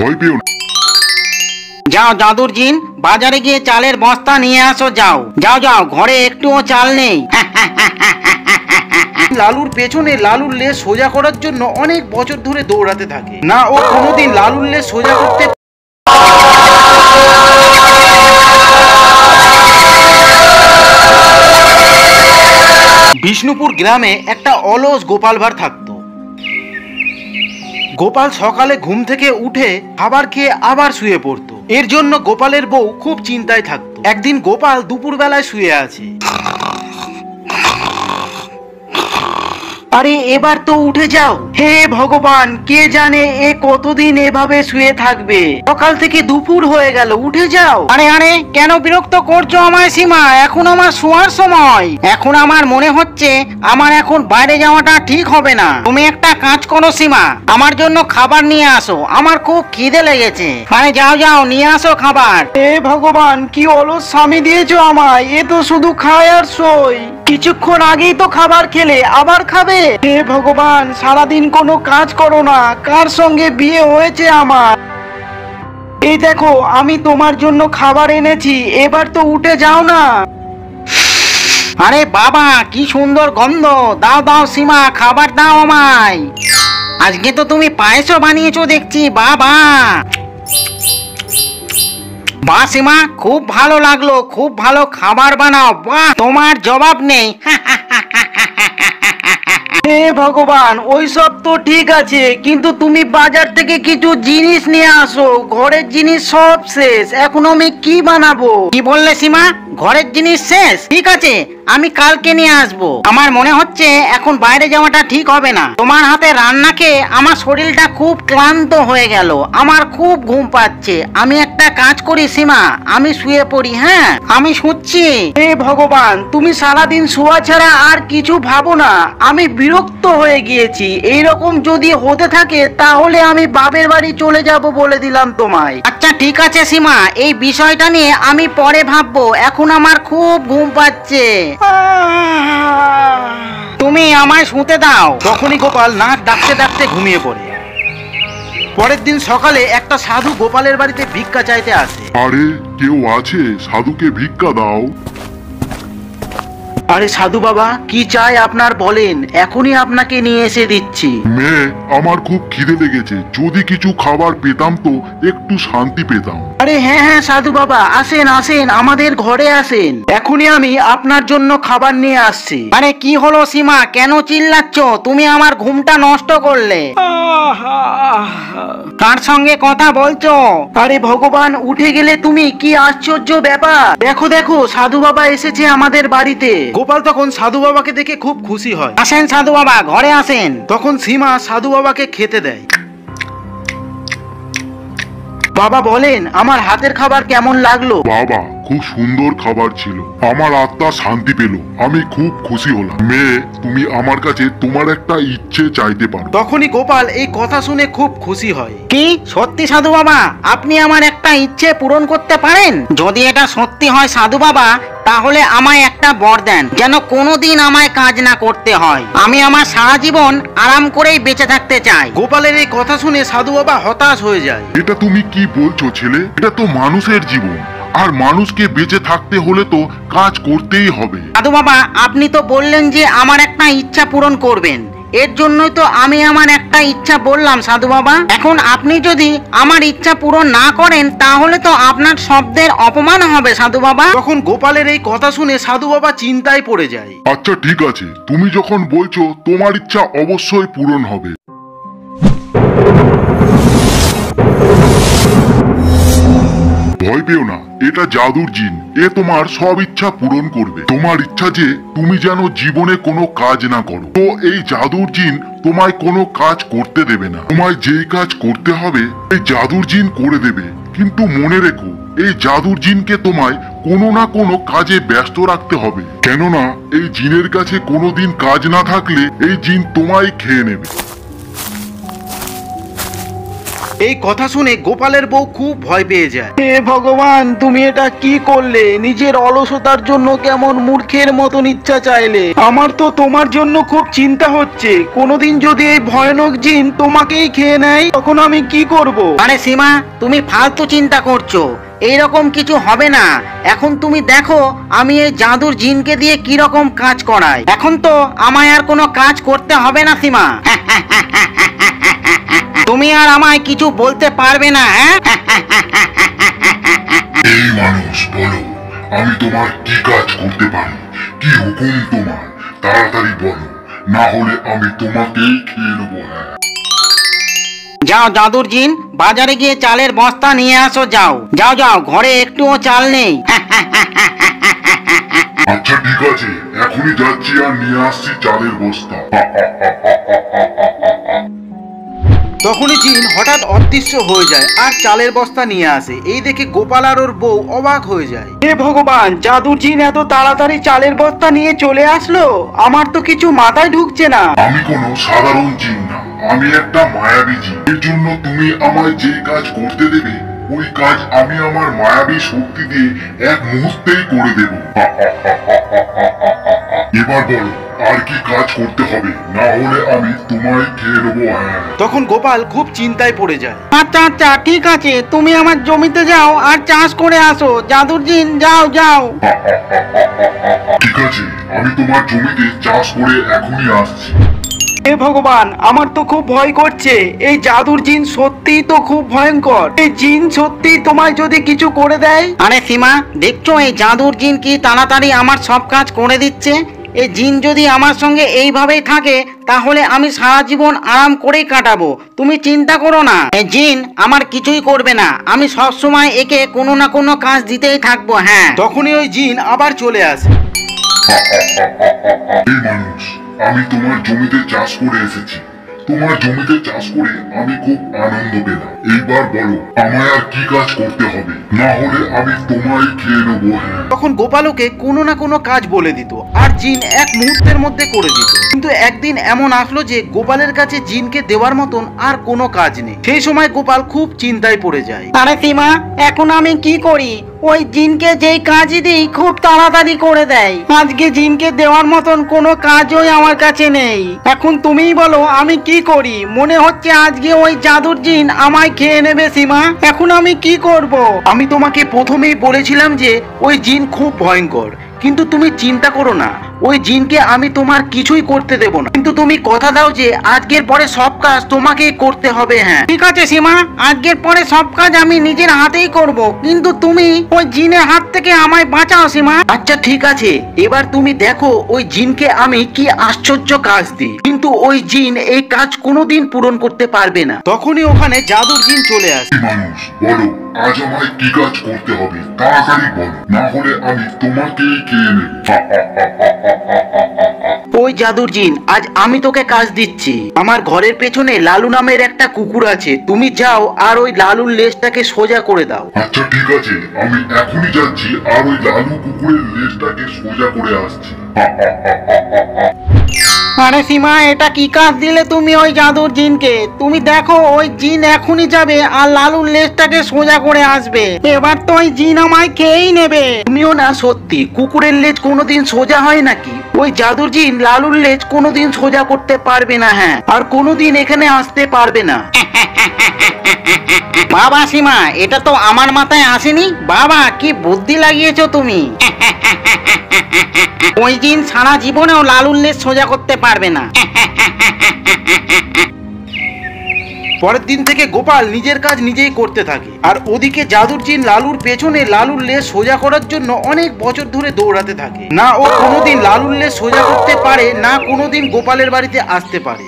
ভয় পেও না। যাও জাদুর জিন, বাজারে গিয়ে চালের বস্তা নিয়ে আসো। যাও যাও যাও, ঘরে একটুও চাল নেই। লালুর পেছনে লালুর লেজ সোজা করার জন্য অনেক বছর ধরে দৌড়াতে থাকে। না ও কোনোদিন লালুর লেজ সোজা করতে। বিষ্ণুপুর গ্রামে একটা অলস গোপাল ভাঁড় থাকতো। গোপাল সকালে ঘুম থেকে উঠে খাবার খেয়ে আবার শুয়ে পড়তো। এর জন্য গোপালের বউ খুব চিন্তায় থাকতো। একদিন গোপাল দুপুর বেলায় শুয়ে আছে। আরে এবার তো উঠে যাও। হে ভগবান, কে জানে এ কতদিন এভাবে শুয়ে থাকবে। সকাল থেকে দুপুর হয়ে গেল, উঠে যাও। আরে আরে, কেন বিরক্ত করছো আমায় সীমা? এখন আমার শোয়ার সময়। এখন আমার মনে হচ্ছে আমার এখন বাইরে যাওয়াটা ঠিক হবে না। তুমি একটা কাজ করো সীমা, আমার জন্য খাবার নিয়ে আসো। আমার খুব খিদে লেগেছে। আরে যাও যাও, নিয়ে আসো খাবার। হে ভগবান, কি অলস স্বামী দিয়েছো আমায়। এ তো শুধু খায় আর শোয়। কিছুক্ষণ আগেই তো খাবার খেলে, আবার খাবে। হে ভগবান, সারাদিন কোনো কাজ করো না। কার সঙ্গে বিয়ে হয়েছে আমার? এই দেখো, আমি তোমার জন্য খাবার এনেছি, এবার তো উঠে যাও না। আরে বাবা, কি সুন্দর গন্ধ। দাও দাও সীমা, খাবার দাও আমায়। আজকে তো তুমি পায়েসও বানিয়েছো দেখছি। বাবা বাহ সীমা, খুব ভালো লাগলো। খুব ভালো খাবার বানাও। বাহ, তোমার জবাব নেই। হে ভগবান, ওইসব তো ঠিক আছে, কিন্তু তুমি বাজার থেকে কিছু জিনিস নিয়ে আসো। ঘরের জিনিস সব শেষ, এখন আমি কি বানাবো? কি বললে সীমা? ঘরের জিনিস শেষ? ঠিক আছে, আমি কালকে নিয়ে আসবো। আমার মনে হচ্ছে এখন বাইরে যাওয়াটা ঠিক হবে না। তোমার হাতে রান্না খেয়ে আমার শরীরটা খুব ক্লান্ত হয়ে গেল। আমার খুব ঘুম পাচ্ছে। আমি একটা কাজ করি সীমা, আমি শুয়ে পড়ি। হ্যাঁ, আমি শুচ্ছি। হে ভগবান, তুমি সারাদিন শোয়া ছাড়া আর কিছু ভাবো না। আমি বিরক্ত হয়ে গিয়েছি। এইরকম যদি হতে থাকে তাহলে আমি বাপের বাড়ি চলে যাব, বলে দিলাম তোমায়। আচ্ছা ঠিক আছে সীমা, এই বিষয়টা নিয়ে আমি পরে ভাববো। এখন আমার খুব ঘুম পাচ্ছে। তুমি আমায় শুতে দাও। তখনই গোপাল নাক ডাকতে ডাকতে ঘুমিয়ে পড়ে। পরের দিন সকালে একটা সাধু গোপালের বাড়িতে ভিক্ষা চাইতে আসে। আরে কেউ আছে? সাধুকে ভিক্ষা দাও। আরে সাধু বাবা, কি চাই আপনার বলেন, এখনই আপনাকে নিয়ে এসে দিচ্ছি। মেয়ে, আমার খুব খিদে লেগেছে, যদি কিছু খাবার পেতাম তো একটু শান্তি পেতাম। আরে হ্যাঁ হ্যাঁ সাধু বাবা, আসেন আসেন, আমাদের ঘরে আসেন। এখনই আমি আপনার জন্য খাবার নিয়ে আসছি। আরে কি হলো সীমা, কেন চিল্লাচ্ছ? তুমি আমার ঘুমটা নষ্ট করলে। কার সঙ্গে কথা বলছো? আরে ভগবান, উঠে গেলে তুমি, কি আশ্চর্য ব্যাপার। দেখো দেখো, সাধু বাবা এসেছে আমাদের বাড়িতে। গোপাল তখন সাধু বাবাকে দেখে খুব খুশি হয়। আসেন সাধু বাবা, ঘরে আসেন। তখন সীমা সাধু বাবাকে খেতে দেয়। বাবা বলেন, আমার হাতের খাবার কেমন লাগলো? বাবা, খুব সুন্দর খাবার ছিল, আমার আত্মা শান্তি পেল, আমি খুব খুশি হলাম। মেয়ে, তুমি আমার কাছে তোমার একটা ইচ্ছে চাইতে পারো। তখনই গোপাল এই কথা শুনে খুব খুশি হয়। কি সত্যি সাধু বাবা, আপনি আমার একটা ইচ্ছে পূরণ করতে পারেন? যদি এটা সত্যি হয় সাধু বাবা, তাহলে আমায় একটা বর দেন, যেন কোনোদিন আমায় কাজ না করতে হয়। আমি আমার সারা জীবন আরাম করেই বেঁচে থাকতে চাই। গোপালের এই কথা শুনে সাধু বাবা হতাশ হয়ে যায়। এটা তুমি কি বলছো ছেলে? এটা তো মানুষের জীবন, আর মানুষকে বেঁচে থাকতে হলে তো কাজ করতেই হবে। সাধু বাবা, আপনি তো বললেন যে আমার একটা ইচ্ছা পূরণ করবেন, এর জন্যই তো আমি আমার একটা ইচ্ছা বললাম সাধু বাবা। এখন আপনি যদি আমার ইচ্ছা পূরণ না করেন, তাহলে তো আপনার শব্দের অপমান হবে সাধু বাবা। তখন গোপালের এই কথা শুনে সাধু বাবা চিন্তায় পড়ে যায়। আচ্ছা ঠিক আছে, তুমি যখন বলছো তোমার ইচ্ছা অবশ্যই পূরণ হবে। ভয় পেও না, এটা জাদুর জিন, এ তোমার সব ইচ্ছা পূরণ করবে। তোমার ইচ্ছা যে তুমি যেন জীবনে কোনো কাজ না করো, তো এই জাদুর জিন তোমায় কোনো কাজ করতে দেবে না। তোমায় যেই কাজ করতে হবে এই জাদুর জিন করে দেবে। কিন্তু মনে রেখো, এই জাদুর জিনকে তোমায় কোনো না কোনো কাজে ব্যস্ত রাখতে হবে, কেননা এই জিনের কাছে কোনোদিন কাজ না থাকলে এই জিন তোমায় খেয়ে নেবে। এই কথা শুনে গোপালের বউ খুব ভয় পেয়ে যায়। হে ভগবান, তুমি এটা কি করলে? নিজের অলসতার জন্য কেমন মূর্খের মতন ইচ্ছা চাইলে। আমার তো তোমার জন্য খুব চিন্তা হচ্ছে, কোনোদিন যদি এই ভয়ানক জিন তোমাকেই খেয়ে নেয় তখন আমি কি করব? আরে সীমা, তুমি ফালতু চিন্তা করছো, এইরকম কিছু হবে না। এখন তুমি দেখো আমি এই জাদুর জিনকে দিয়ে কি রকম কাজ করাই। এখন তো আমায় আর কোনো কাজ করতে হবে না সীমা। তুমি আর আমায় কিছু বলতে পারবে না। এই মানুষ, বলো আমি তোমার কি কাজ করতে পারি? কি হুকুম তোমার? তাড়াতাড়ি বলো, না হলে আমি তোমাকেই খেয়ে নেবো। যাও জাদুর জিন, বাজারে গিয়ে চালের বস্তা নিয়ে আসো। যাও যাও যাও, ঘরে একটুও চাল নেই। আচ্ছা ঠিক আছে, এখনই যাচ্ছি আর নিয়ে আসছি চালের বস্তা। তখনই জিন হঠাৎ অদৃশ্য হয়ে যায় আর চালের বস্তা নিয়ে আসে। এই দেখে গোপাল আর ওর বউ অবাক হয়ে যায়। হে ভগবান, জাদুর জিন এত তাড়াতাড়ি চালের বস্তা নিয়ে চলে আসলো? আমার তো কিছু মাথায় ঢুকছে না। আমি কোনো সাধারণ জিন না, আমি একটা মায়াবী জিন। এর জন্য তুমি আমায় যে কাজ করতে দেবে ওই কাজ আমি আমার মায়াবী শক্তি দিয়ে এক মুহূর্তেই করে দেব। এবার বলো আর কি কাজ করতে হবে, না হলে আমি তোমায় খেয়ে নেবো। তখন গোপাল খুব চিন্তায় পড়ে যায়। আচ্ছা আচ্ছা ঠিক আছে, তুমি আমার জমিতে যাও আর চাষ করে আসো। জাদুর জিন, যাও যাও। ঠিক আছে, আমি তোমার জমিতে চাষ করে এখনই আসছি। হে ভগবান, আমার তো খুব ভয় করছে। এই জাদুর জিন সত্যিই তো খুব ভয়ঙ্কর। এই জিন সত্যি তোমায় যদি কিছু করে দেয়? আরে সীমা, দেখছো এই জাদুর জিন কি তাড়াতাড়ি আমার সব কাজ করে দিচ্ছে। এই জিন যদি আমার সঙ্গে এইভাবেই থাকে তাহলে আমি সারা জীবন আরাম করেই কাটাবো। তুমি চিন্তা করো না, এই জিন আমার কিছুই করবে না। আমি সব সময় একে কোনো না কোনো কাজ দিতেই থাকবো। হ্যাঁ। তখনই ওই জিন আবার চলে আসে। এই মানুষ, আমি তোমার জমিতে চাষ করে এসেছি। তোমার জমিতে চাষ করে আমি খুব আনন্দ পেলাম। এইবার বলো আমায় আর কি কাজ করতে হবে, না হলে আমি তোমায় খেয়ে নেবো। তখন গোপালকে কোনো না কোনো কাজ বলে দিত আর জিন এক মুহূর্তের মধ্যে করে দিত। কিন্তু একদিন এমন আসলো যে গোপালের কাছে জিনকে দেওয়ার মতন আর কোনো কাজ নেই। সেই সময় গোপাল খুব চিন্তায় পড়ে যায়। আরে সীমা, এখন আমি কি করি? ওই জিনকে যেই কাজই দিই খুব তাড়াতাড়ি করে দেয়। আজকে জিনকে দেওয়ার মতন কোনো কাজই আমার কাছে নেই। এখন তুমিই বলো আমি কি করি? মনে হচ্ছে আজকে ওই জাদুর জিন আমায় খেয়ে নেবে সীমা। এখন আমি কি করব? আমি তোমাকে প্রথমেই বলেছিলাম যে ওই জিন খুব ভয়ঙ্কর, কিন্তু তুমি চিন্তা করো না, ওই জিনকে আমি তোমার কিছুই করতে দেব না। কিন্তু তুমি কথা দাও যে আজকের পরে সব কাজ তোমাকেই করতে হবে। হ্যাঁ ঠিক আছে সীমা, আজকের পরে সব কাজ আমি নিজের হাতেই করব, কিন্তু তুমি ওই জিনের হাত থেকে আমায় বাঁচাও সীমা। আচ্ছা ঠিক আছে, এবার তুমি দেখো ওই জিনকে আমি কি আশ্চর্য কাজ দিই, কিন্তু ওই জিন এই কাজ কোনোদিন পূরণ করতে পারবে না। তখনই ওখানে জাদুর জিন চলে আসে। মানুষ, বলো আজ আমায় কি কাজ করতে হবে, তাড়াতাড়ি বলো, না হলে আমি তোমাকেই খেয়ে নেব। ওই জাদুর জিন, আজ আমি তোকে কাজ দিচ্ছি। আমার ঘরের পেছনে লালু নামের একটা কুকুর আছে, তুমি যাও আর ওই লালুর লেজটাকে সোজা করে দাও। আচ্ছা ঠিক আছে, আমি এখনই যাচ্ছি আর ওই লালু কুকুরের লেজটাকে সোজা করে আসছি। আরে সীমা, এটা কি কাজ দিলে তুমি ওই জাদুর জিনকে? তুমি দেখো ওই জিন এখনই যাবে আর লালুর লেজটাকে সোজা করে আসবে। এবার তো ওই জিন আমায় খেয়েই নেবে। তুমিও না, সত্যি কুকুরের লেজ কোনোদিন সোজা হয় নাকি? ওই জাদুর জিন লালুর লেজ কোনোদিন সোজা করতে পারবে না। হ্যাঁ, আর কোনোদিন এখানে আসতে পারবে না। বাবা সীমা, এটা তো আমার মাথায় আসেনি। বাবা, কি বুদ্ধি লাগিয়েছো তুমি। ওই জিন সারা জীবনেও লালুর লেজ সোজা করতে পারবে না। পরের দিন থেকে গোপাল নিজের কাজ নিজেই করতে থাকে, আর ওদিকে জাদুর জিন লালুর পেছনে লালুর লেজ সোজা করার জন্য অনেক বছর ধরে দৌড়াতে থাকে। না ও কোনোদিন লালুর লেজ সোজা করতে পারে, না কোনোদিন গোপালের বাড়িতে আসতে পারে।